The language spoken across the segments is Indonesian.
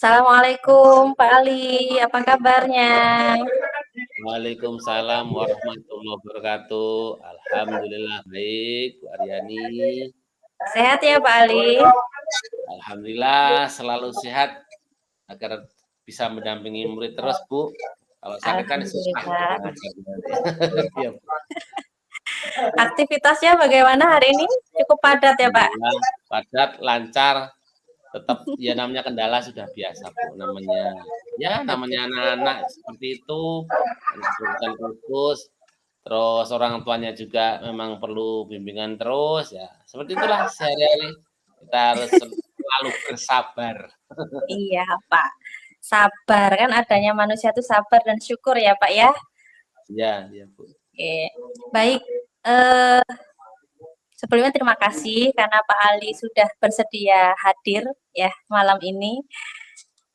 Assalamualaikum Pak Ali, apa kabarnya? Waalaikumsalam warahmatullahi wabarakatuh. Alhamdulillah baik, Bu Aryani. Sehat ya Pak Ali? Alhamdulillah selalu sehat agar bisa mendampingi murid terus, Bu. Kalau sakit kan susah Alhamdulillah. ngajarnya. Iya, Bu. Aktivitasnya bagaimana hari ini? Cukup padat ya Pak? Alhamdulillah padat, lancar, tetap ya namanya kendala sudah biasa, Bu. Namanya anak-anak seperti itu, kebutuhan khusus. Terus orang tuanya juga memang perlu bimbingan terus, ya seperti itulah sehari-hari. Kita harus selalu bersabar. Iya Pak, sabar kan adanya manusia itu sabar dan syukur ya Pak ya. Iya iya, Bu. Oke, baik. Eh, Sebelumnya terima kasih karena Pak Ali sudah bersedia hadir ya malam ini.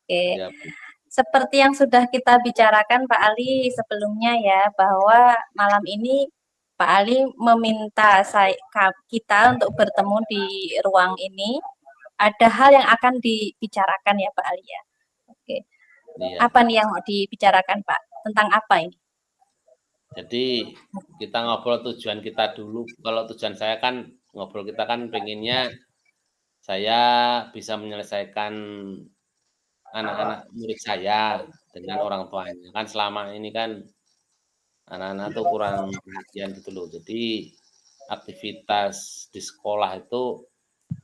Oke, Iya, Bu. seperti yang sudah kita bicarakan Pak Ali sebelumnya ya, bahwa malam ini Pak Ali meminta kita untuk bertemu di ruang ini. Ada hal yang akan dibicarakan ya Pak Ali ya. Oke, Iya. apa nih yang mau dibicarakan Pak? Tentang apa ini? Jadi kita ngobrol tujuan kita dulu. Kalau tujuan saya kan ngobrol kita kan pengennya saya bisa menyelesaikan anak-anak murid saya dengan orang tuanya. Kan selama ini kan anak-anak tuh kurang perhatian gitu loh. Jadi aktivitas di sekolah itu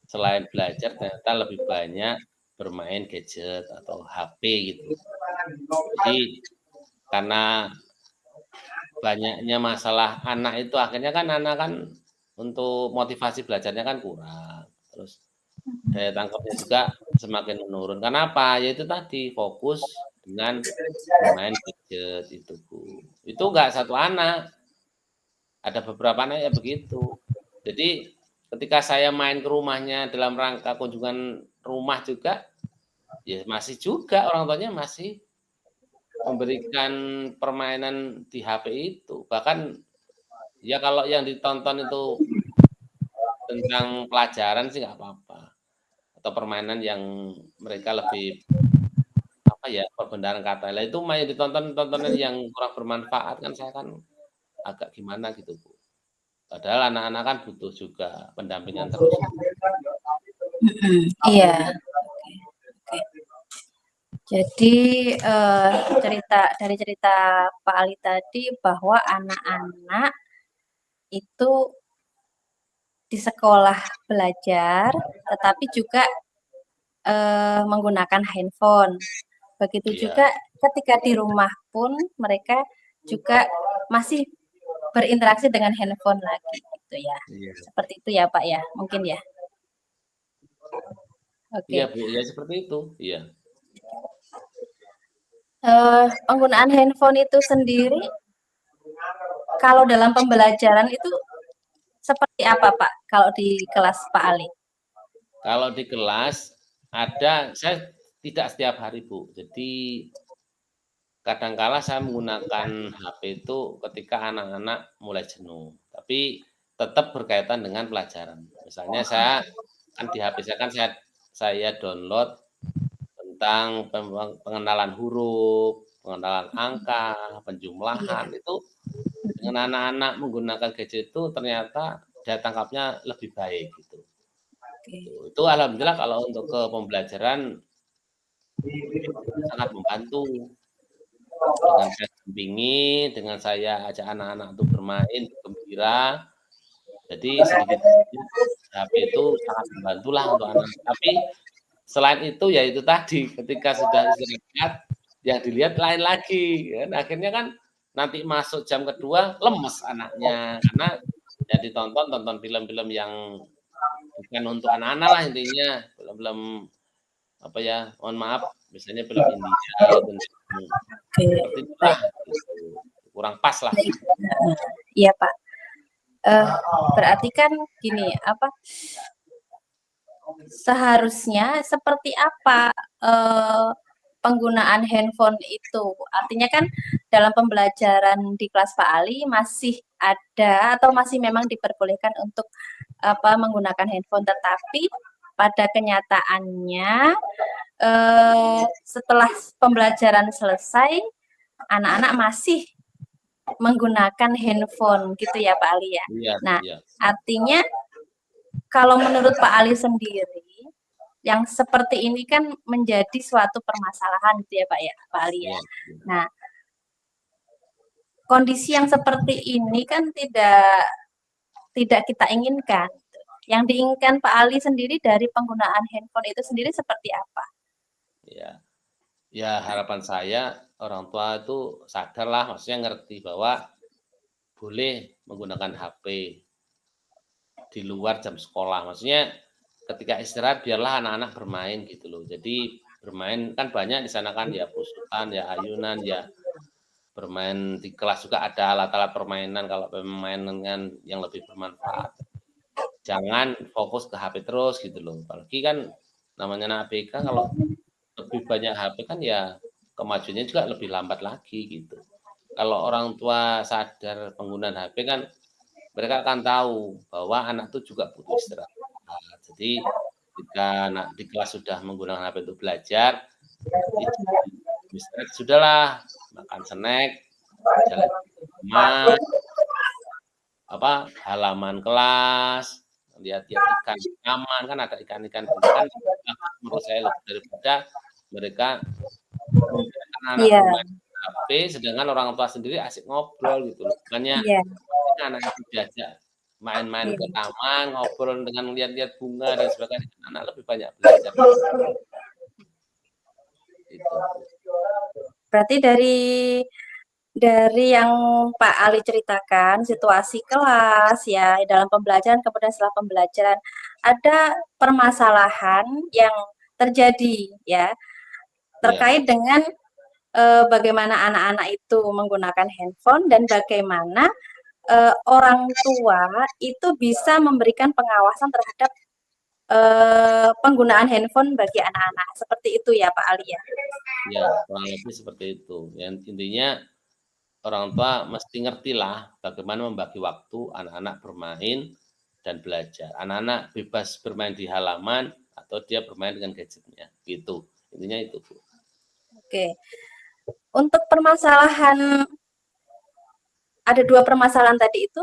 selain belajar ternyata lebih banyak bermain gadget atau HP gitu. Jadi karena banyaknya masalah anak itu akhirnya kan anak kan untuk motivasi belajarnya kan kurang. Terus daya tangkapnya juga semakin menurun. Kenapa? Ya itu tadi fokus dengan bermain gadget itu, Bu. Itu enggak satu anak, ada beberapa anak ya begitu. Jadi ketika saya main ke rumahnya dalam rangka kunjungan rumah juga, ya masih juga orang tuanya masih memberikan permainan di HP itu. Bahkan ya kalau yang ditonton itu tentang pelajaran sih nggak apa-apa. Atau permainan yang mereka lebih apa ya, perbendaharaan kata. Lah itu main ditonton tontonan yang kurang bermanfaat kan saya kan agak gimana gitu, Bu. Padahal anak-anak kan butuh juga pendampingan terus. Iya. Oke. Jadi cerita Pak Ali tadi bahwa anak-anak itu di sekolah belajar, tetapi juga menggunakan handphone. Begitu Iya, juga ketika di rumah pun mereka juga masih berinteraksi dengan handphone lagi gitu ya. iya. Seperti itu ya Pak ya, mungkin ya. Iya, Oke. Bu, ya seperti itu. Iya. Penggunaan handphone itu sendiri kalau dalam pembelajaran itu seperti apa Pak kalau di kelas Pak Ali? Kalau di kelas ada saya tidak setiap hari, Bu. Jadi kadangkala saya menggunakan HP itu ketika anak-anak mulai jenuh, tapi tetap berkaitan dengan pelajaran. Misalnya saya kan di HP saya kan saya download tentang pengenalan huruf, pengenalan angka, penjumlahan Iya. itu dengan anak-anak menggunakan gadget itu ternyata daya tangkapnya lebih baik gitu. Oke. Itu alhamdulillah kalau untuk ke pembelajaran sangat membantu. Dengan saya dampingi, dengan saya ajak anak-anak untuk bermain, bergembira, jadi sedikit banyak HP itu sangat membantulah untuk anak. Tapi selain itu ya itu tadi, ketika sudah istirahat, yang dilihat lain lagi, kan. Akhirnya kan nanti masuk jam kedua lemes anaknya, karena ya ditonton tonton film-film yang bukan untuk anak-anak lah intinya, film-film apa ya, mohon maaf, misalnya film India tentang seperti Oke. itulah, Baik. gitu. Kurang pas lah. Baik. Iya Pak. Eh, Berarti kan gini, apa seharusnya seperti apa penggunaan handphone itu? Artinya kan dalam pembelajaran di kelas Pak Ali masih ada atau masih memang diperbolehkan untuk apa menggunakan handphone, tetapi pada kenyataannya setelah pembelajaran selesai, anak-anak masih menggunakan handphone gitu ya Pak Ali ya. Iya, Nah, iya. artinya kalau menurut Pak Ali sendiri, yang seperti ini kan menjadi suatu permasalahan gitu ya Pak ya, Pak Ali ya. Iya. Nah, kondisi yang seperti ini kan tidak kita inginkan. Yang diinginkan Pak Ali sendiri dari penggunaan handphone itu sendiri seperti apa? Ya, ya harapan saya orang tua itu sadarlah, maksudnya ngerti bahwa boleh menggunakan HP di luar jam sekolah. Maksudnya ketika istirahat biarlah anak-anak bermain gitu loh. Jadi bermain kan banyak di sana kan ya perusutan, ya ayunan, ya bermain di kelas juga ada alat-alat permainan kalau permainan yang lebih bermanfaat. Jangan fokus ke HP terus gitu loh. Apalagi kan namanya anak ABK kalau lebih banyak HP kan ya kemajuannya juga lebih lambat lagi gitu. Kalau orang tua sadar penggunaan HP kan mereka akan tahu bahwa anak itu juga butuh istirahat. Jadi ketika anak di kelas sudah menggunakan HP untuk belajar, istirahat sudahlah, makan snack, jalan rumah, halaman kelas, lihat-lihat ikan di taman, kan ada ikan-ikan kan menurut saya lebih daripada mereka membiarkan anak Iya, bermain HP, sedangkan orang tua sendiri asik ngobrol gitu loh. Bukannya iya, anak itu diajak main-main ke iya. taman, ngobrol dengan lihat-lihat bunga dan sebagainya, anak lebih banyak belajar, gitu. Berarti dari yang Pak Ali ceritakan, situasi kelas ya dalam pembelajaran kemudian setelah pembelajaran ada permasalahan yang terjadi ya Ya, terkait dengan bagaimana anak-anak itu menggunakan handphone dan bagaimana orang tua itu bisa memberikan pengawasan terhadap penggunaan handphone bagi anak-anak. Seperti itu ya Pak Ali ya. ya, kurang lebih seperti itu. Yang intinya orang tua mesti ngertilah bagaimana membagi waktu anak-anak bermain dan belajar. Anak-anak bebas bermain di halaman atau dia bermain dengan gadgetnya, gitu. Intinya itu, Bu. Oke. Untuk permasalahan ada dua permasalahan tadi itu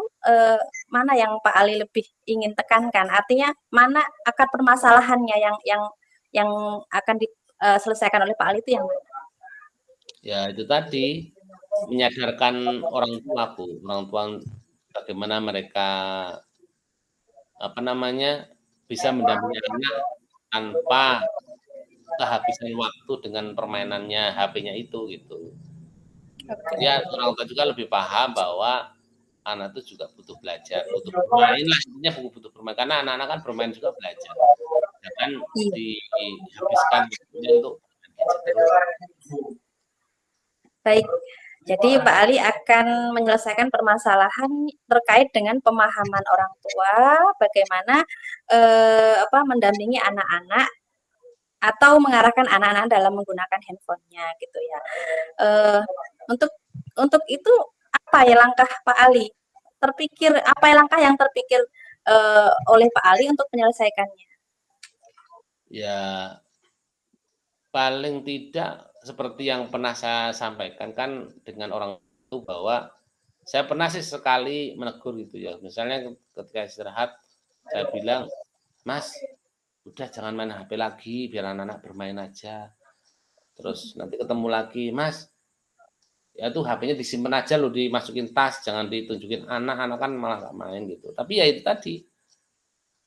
mana yang Pak Ali lebih ingin tekankan? Artinya mana akar permasalahannya yang akan diselesaikan oleh Pak Ali itu yang mana? Ya itu tadi, menyadarkan orang tua, Bu. Orang tua bagaimana mereka, apa namanya, bisa mendampingi anak tanpa kehabisan waktu dengan permainannya, HP-nya itu, gitu. Ya orang tua juga lebih paham bahwa anak itu juga butuh belajar, butuh bermain lah, intinya butuh bermain, karena anak-anak kan bermain juga belajar. Jangan Iya. dihabiskan waktunya untuk main gadget terus. Baik. Jadi Pak Ali akan menyelesaikan permasalahan terkait dengan pemahaman orang tua, bagaimana mendampingi anak-anak atau mengarahkan anak-anak dalam menggunakan handphonenya gitu ya. Eh, untuk untuk itu apa ya langkah Pak Ali? Apa ya langkah yang terpikir oleh Pak Ali untuk menyelesaikannya? Ya paling tidak seperti yang pernah saya sampaikan kan dengan orang itu bahwa saya pernah sih sekali menegur gitu ya. Misalnya ketika istirahat saya bilang, "Mas, udah jangan main HP lagi, biar anak-anak bermain aja." Terus nanti ketemu lagi, "Mas, ya tuh HP-nya disimpan aja loh, dimasukin tas, jangan ditunjukin anak, anak kan malah nggak main," gitu. Tapi ya itu tadi,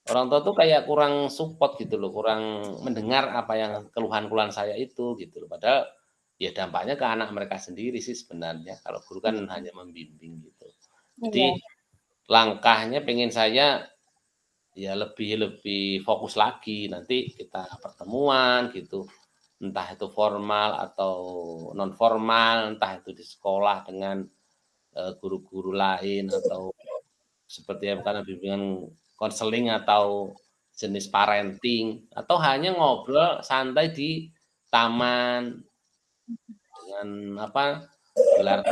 orang tua tuh kayak kurang support gitu loh, kurang mendengar apa yang keluhan-keluhan saya itu gitu loh. Padahal ya dampaknya ke anak mereka sendiri sih sebenarnya, kalau guru kan hanya membimbing gitu. Jadi Iya, langkahnya pengen saya ya lebih lebih fokus lagi, nanti kita pertemuan gitu, entah itu formal atau non formal, entah itu di sekolah dengan, guru-guru lain atau seperti apa karena bimbingan konseling atau jenis parenting atau hanya ngobrol santai di taman dengan gelar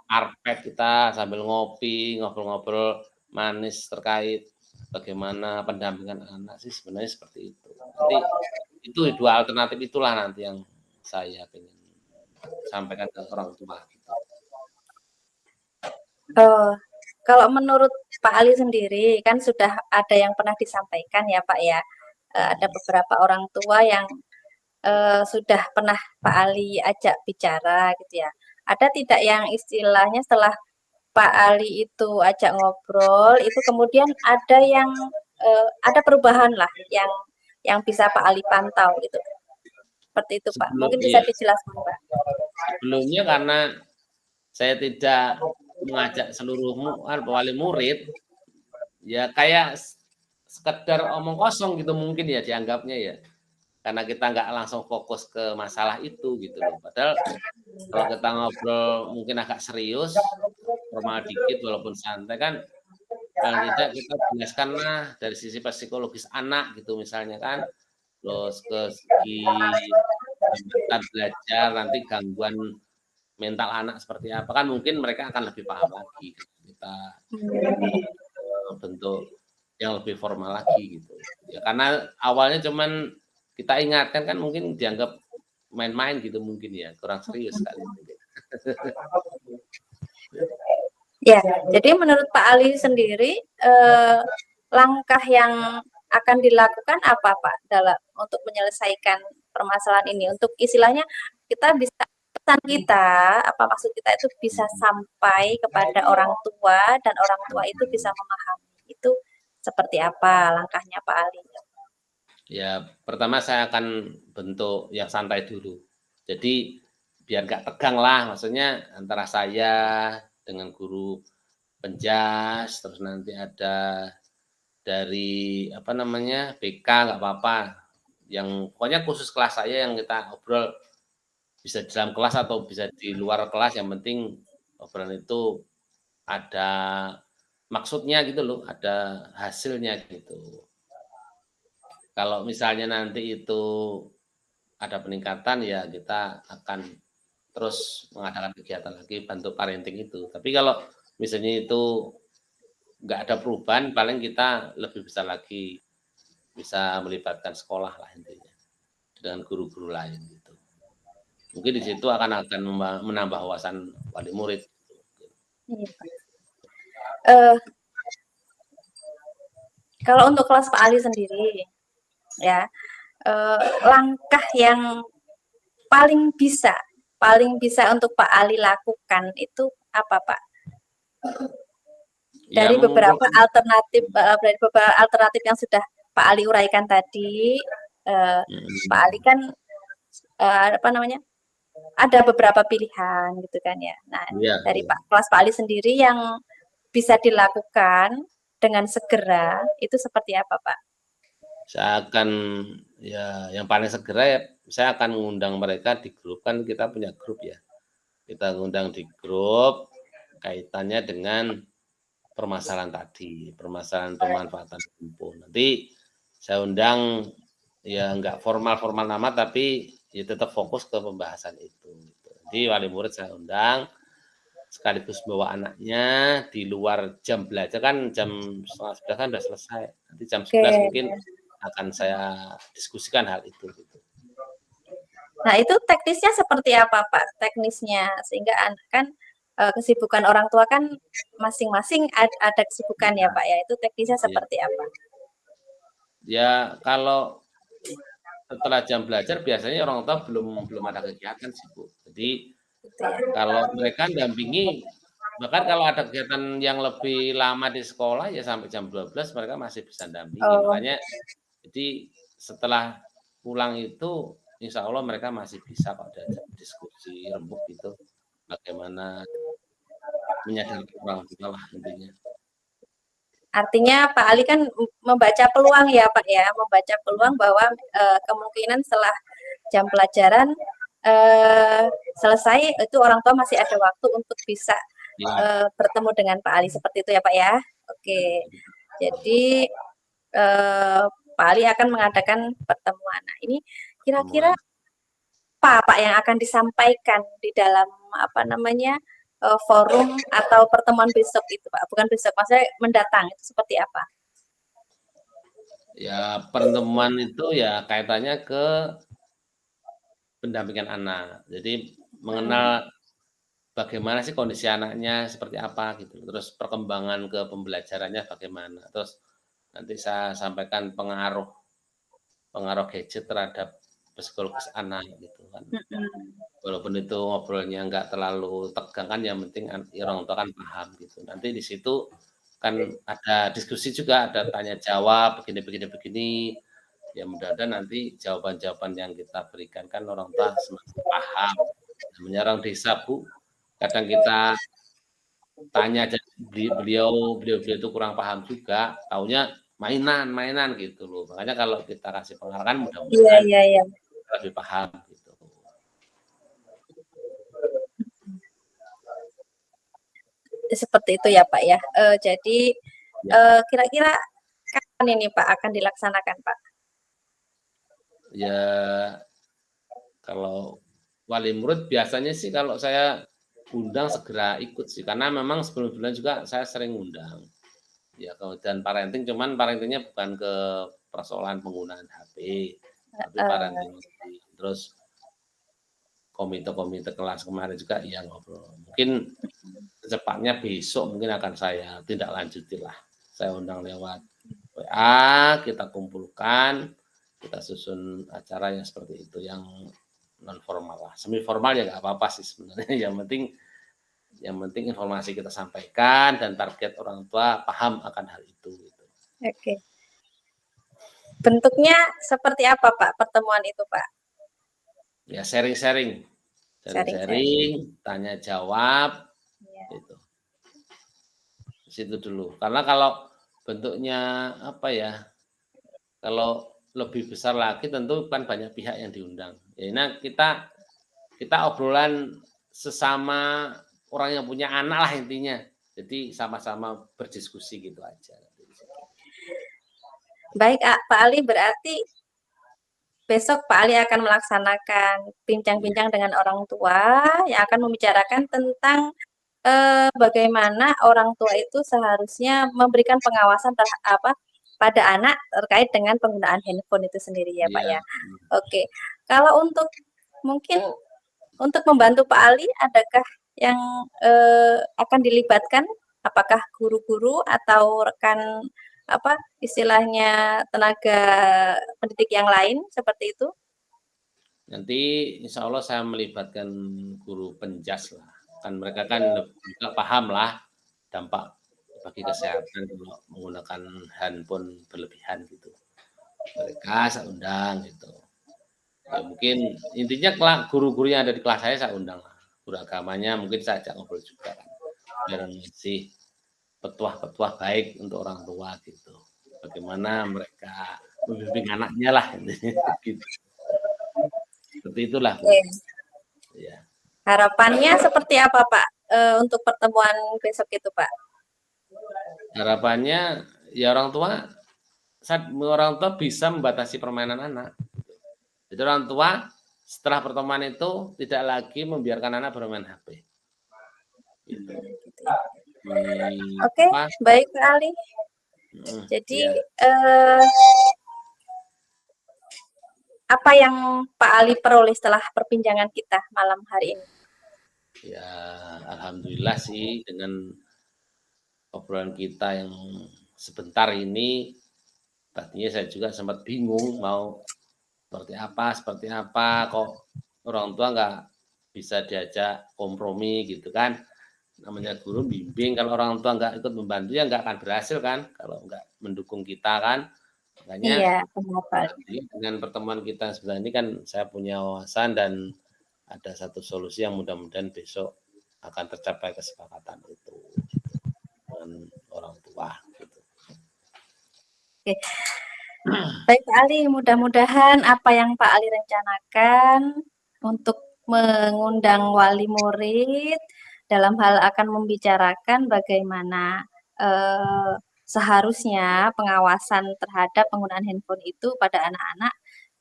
karpet kita sambil ngopi, ngobrol-ngobrol manis terkait bagaimana pendampingan anak sih sebenarnya seperti itu. Nanti Itu 2 alternatif itulah nanti yang saya pengen sampaikan ke orang tua gitu. Kalau menurut Pak Ali sendiri kan sudah ada yang pernah disampaikan ya Pak ya, ada beberapa orang tua yang sudah pernah Pak Ali ajak bicara gitu ya. Ada tidak yang istilahnya setelah Pak Ali itu ajak ngobrol, itu kemudian ada yang ada perubahan lah yang bisa Pak Ali pantau gitu. Seperti itu Pak. Mungkin bisa Iya, dijelaskan Pak. sebelumnya karena saya tidak mengajak seluruh wali murid, ya kayak sekedar omong kosong gitu mungkin ya dianggapnya ya. Karena kita nggak langsung fokus ke masalah itu gitu loh. Padahal kalau kita ngobrol mungkin agak serius, formal dikit walaupun santai kan, paling tidak kita jelaskanlah dari sisi psikologis anak gitu misalnya kan, terus ke segi hambatan belajar, nanti gangguan mental anak seperti apa kan mungkin mereka akan lebih paham lagi. Kita bentuk yang lebih formal lagi gitu. Ya karena awalnya cuman kita ingatkan kan mungkin dianggap main-main gitu mungkin ya, kurang serius kali mungkin. Ya, jadi menurut Pak Ali sendiri langkah yang akan dilakukan apa Pak dalam untuk menyelesaikan permasalahan ini? Untuk istilahnya kita bisa pesan kita, apa maksud kita itu bisa sampai kepada orang tua dan orang tua itu bisa memahami. Itu seperti apa langkahnya Pak Ali? Ya, pertama saya akan bentuk yang santai dulu. Jadi biar nggak tegang lah, maksudnya antara saya dengan guru penjas, terus nanti ada dari apa namanya BK nggak apa-apa. Yang pokoknya khusus kelas saya yang kita obrol bisa di dalam kelas atau bisa di luar kelas, yang penting obrolan itu ada maksudnya gitu loh, ada hasilnya gitu. Kalau misalnya nanti itu ada peningkatan ya kita akan terus mengadakan kegiatan lagi bantu parenting itu. Tapi kalau misalnya itu nggak ada perubahan, paling kita lebih besar lagi bisa melibatkan sekolah lah intinya dengan guru-guru lain gitu. Mungkin di situ akan menambah wawasan wali murid. Iya, Pak. Eh, kalau untuk kelas Pak Ali sendiri, ya langkah yang paling bisa untuk Pak Ali lakukan itu apa Pak? Ya Dari beberapa mengumpulkan. alternatif yang sudah Pak Ali uraikan tadi, Pak Ali kan apa namanya ada beberapa pilihan gitu kan ya. Nah Ya, dari ya. kelas Pak Ali sendiri yang bisa dilakukan dengan segera itu seperti apa Pak? Saya akan ya yang paling segera ya saya akan mengundang mereka di grup, kan kita punya grup ya. Kita undang di grup kaitannya dengan permasalahan tadi, permasalahan pemanfaatan handphone. Nanti saya undang ya nggak formal-formal amat tapi ya tetap fokus ke pembahasan itu. Gitu. Jadi wali murid saya undang sekaligus bawa anaknya di luar jam belajar kan jam 11 kan udah selesai. Nanti jam 11 Oke. mungkin akan saya diskusikan hal itu. Gitu. Nah itu teknisnya seperti apa Pak? Teknisnya sehingga kan kesibukan orang tua kan masing-masing ada kesibukan ya Pak ya. Itu teknisnya Ya, seperti apa? ya kalau setelah jam belajar biasanya orang tua belum ada kegiatan sih Bu. Jadi Gitu ya. kalau mereka dampingi, bahkan kalau ada kegiatan yang lebih lama di sekolah ya sampai jam 12 mereka masih bisa dampingi. Oh, Makanya jadi setelah pulang itu insya Allah mereka masih bisa kok diajak diskusi rembuk gitu. Bagaimana menyadarkan orang tua lah intinya. artinya Pak Ali kan membaca peluang ya Pak ya, membaca peluang bahwa kemungkinan setelah jam pelajaran selesai itu orang tua masih ada waktu untuk bisa Ya, bertemu dengan Pak Ali seperti itu ya Pak ya. Oke, jadi Pak Ali akan mengadakan pertemuan. Nah, ini kira-kira temuan. apa Pak yang akan disampaikan di dalam apa namanya forum atau pertemuan besok itu Pak? Bukan besok, maksudnya mendatang itu seperti apa? Ya pertemuan itu ya kaitannya ke pendampingan anak. Jadi Mhm, mengenal bagaimana sih kondisi anaknya, seperti apa gitu, terus perkembangan ke pembelajarannya bagaimana, terus nanti saya sampaikan pengaruh pengaruh gadget terhadap psikologis anak gitu kan. mhm. Walaupun itu ngobrolnya nggak terlalu tegang kan yang penting orang tua kan paham gitu. Nanti di situ kan ada diskusi juga, ada tanya jawab begini begini begini. Ya mudah-mudahan nanti jawaban-jawaban yang kita berikan kan orang tua semakin paham. Namanya orang desa Bu, kadang kita tanya aja beliau itu kurang paham juga, taunya mainan gitu loh. Makanya kalau kita kasih pengarahan Iya mudah-mudahan iya iya. lebih paham gitu. Seperti itu ya, Pak, ya. Jadi, Ya, kira-kira kapan ini, Pak, akan dilaksanakan, Pak? ya kalau wali murid biasanya sih kalau saya undang segera ikut sih, karena memang sebelum-sebelumnya juga saya sering undang. Ya kemudian parenting, cuman parentingnya bukan ke persoalan penggunaan HP, tapi Eee, parenting terus komite-komite kelas kemarin juga iya ngobrol. Mungkin secepatnya besok mungkin akan saya tindak lanjutilah. Saya undang lewat WA, kita kumpulkan, kita susun acara yang seperti itu, yang non formal lah. Semi formal ya nggak apa-apa sih sebenarnya. Yang penting informasi kita sampaikan dan target orang tua paham akan hal itu. Gitu. oke. Bentuknya seperti apa, Pak, pertemuan itu, Pak? Ya sharing-sharing, Sharing-sharing. sharing-sharing, tanya jawab, Iya. itu di situ dulu. Karena kalau bentuknya apa ya, kalau lebih besar lagi tentu kan banyak pihak yang diundang. Ya, nah kita obrolan sesama orang yang punya anak lah intinya. Jadi sama-sama berdiskusi gitu aja. Baik, Pak Ali, berarti besok Pak Ali akan melaksanakan Iya, bincang-bincang dengan orang tua yang akan membicarakan tentang bagaimana orang tua itu seharusnya memberikan pengawasan pada anak terkait dengan penggunaan handphone itu sendiri ya, Pak, iya. ya. Oke. Kalau mungkin untuk membantu Pak Ali, adakah yang, akan dilibatkan? Apakah guru-guru atau rekan, istilahnya tenaga pendidik yang lain, seperti itu? Nanti insya Allah saya melibatkan guru penjas lah. Kan mereka kan juga paham lah dampak bagi kesehatan kalau menggunakan handphone berlebihan gitu. Mereka saya undang gitu. Ya mungkin intinya guru-guru yang ada di kelas saya undang lah. Guru agamanya mungkin saya ajak ngobrol juga kan. Biar ngasih petuah-petuah baik untuk orang tua gitu. Bagaimana mereka membimbing anaknya lah gitu. Seperti itulah Bu. Oke. Ya. Harapannya seperti apa, Pak, untuk pertemuan besok itu, Pak? Harapannya ya orang tua bisa membatasi permainan anak. Jadi orang tua setelah pertemuan itu tidak lagi membiarkan anak bermain HP. Gitu. Di Oke, apa? baik Pak Ali. Jadi, Ya, eh, apa yang Pak Ali peroleh setelah perbincangan kita malam hari ini? ya, alhamdulillah sih dengan obrolan kita yang sebentar ini, tadinya saya juga sempat bingung mau seperti apa, kok orang tua nggak bisa diajak kompromi gitu kan. Namanya guru bimbing, kalau orang tua nggak ikut membantu ya nggak akan berhasil kan, kalau nggak mendukung kita kan. Makanya Iya, benar Pak Ali. dengan pertemuan kita sebenarnya ini kan saya punya wawasan dan ada satu solusi yang mudah-mudahan besok akan tercapai kesepakatan itu dengan orang tua gitu. Oke. Baik Pak Ali, mudah-mudahan apa yang Pak Ali rencanakan untuk mengundang wali murid dalam hal akan membicarakan bagaimana seharusnya pengawasan terhadap penggunaan handphone itu pada anak-anak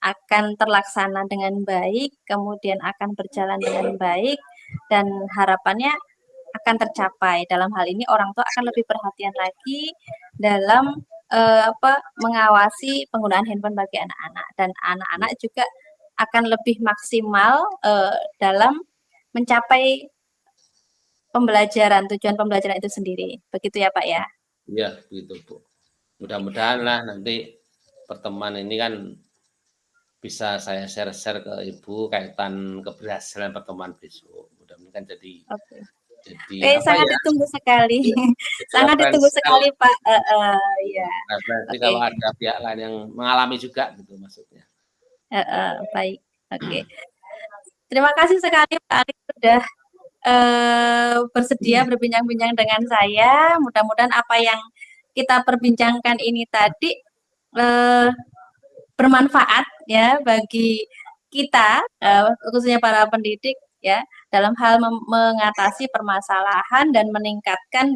akan terlaksana dengan baik, kemudian akan berjalan dengan baik, dan harapannya akan tercapai. Dalam hal ini orang tua akan lebih perhatian lagi dalam mengawasi penggunaan handphone bagi anak-anak, dan anak-anak juga akan lebih maksimal dalam mencapai tujuan pembelajaran itu sendiri. Begitu ya Pak ya? Iya, begitu Bu. Mudah-mudahan lah nanti pertemuan ini kan bisa saya share-share ke Ibu kaitan keberhasilan pertemuan besok. Mudah-mudahan jadi Oke. apa Sangat ya? ditunggu sekali. Jadi Sangat ditunggu referensi sekali Pak. Ya. referensi Oke. kalau ada pihak lain yang mengalami juga gitu maksudnya. Baik. Oke. Terima kasih sekali Pak Ali sudah bersedia berbincang-bincang dengan saya. Mudah-mudahan apa yang kita perbincangkan ini tadi bermanfaat ya bagi kita, khususnya para pendidik ya, dalam hal mengatasi permasalahan dan meningkatkan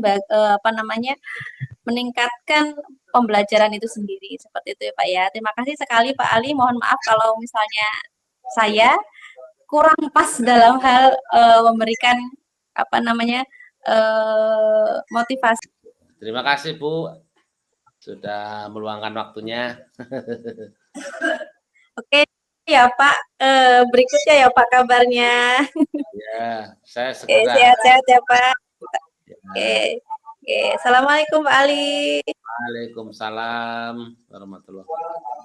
meningkatkan pembelajaran itu sendiri. Seperti itu ya Pak ya. Terima kasih sekali Pak Ali. Mohon maaf kalau misalnya saya kurang pas dalam hal memberikan motivasi. Terima kasih Bu sudah meluangkan waktunya. Oke ya Pak, berikutnya ya Pak kabarnya. Ya, saya Oke, segera. sehat-sehat ya Pak. Ya. Oke. Oke, Assalamualaikum Pak Ali. Waalaikumsalam warahmatullahi wabarakatuh.